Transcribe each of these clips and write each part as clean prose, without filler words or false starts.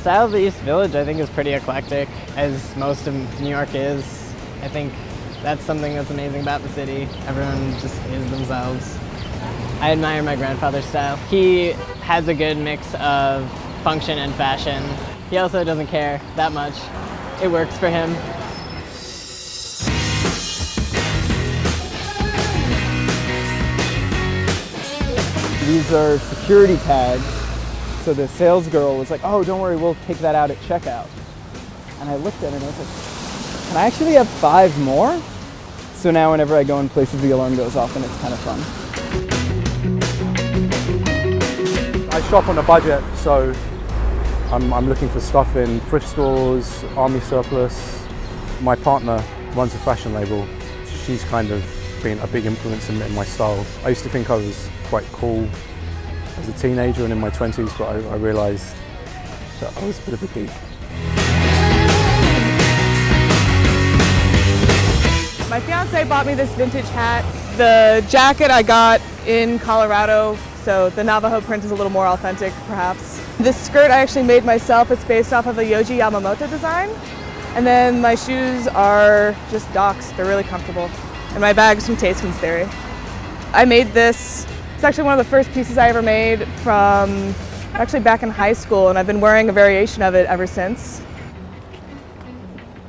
style of the East Village, I think, is pretty eclectic, as most of New York is. I think that's something that's amazing about the city. Everyone just is themselves. I admire my grandfather's style. He has a good mix of function and fashion. He also doesn't care that much. It works for him. These are security tags. So the sales girl was like, oh, don't worry, we'll take that out at checkout. And I looked at it and I was like, can I actually have 5 more? So now whenever I go in places, the alarm goes off and it's kind of fun. I shop on a budget, so I'm looking for stuff in thrift stores, army surplus. My partner runs a fashion label. She's kind of been a big influence in my style. I used to think I was quite cool as a teenager and in my 20s, but I realised that I was a bit of a geek. My fiance bought me this vintage hat. The jacket I got in Colorado, so the Navajo print is a little more authentic, perhaps. This skirt I actually made myself. It's based off of a Yohji Yamamoto design. And then my shoes are just Docs. They're really comfortable. And my bag's from Tastemans Theory. I made this. It's actually one of the first pieces I ever made from actually back in high school, and I've been wearing a variation of it ever since.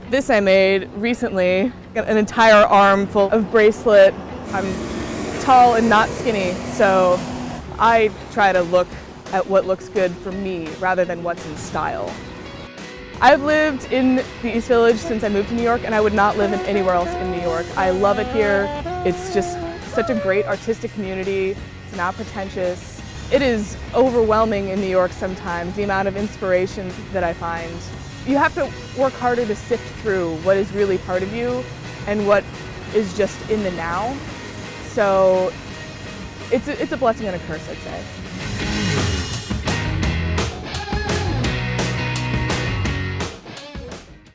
This I made recently, got an entire arm full of bracelet. I'm tall and not skinny, so I try to look at what looks good for me rather than what's in style. I've lived in the East Village since I moved to New York, and I would not live in anywhere else in New York. I love it here. It's just such a great artistic community. It's not pretentious. It is overwhelming in New York sometimes, the amount of inspiration that I find. You have to work harder to sift through what is really part of you and what is just in the now. So it's a blessing and a curse, I'd say.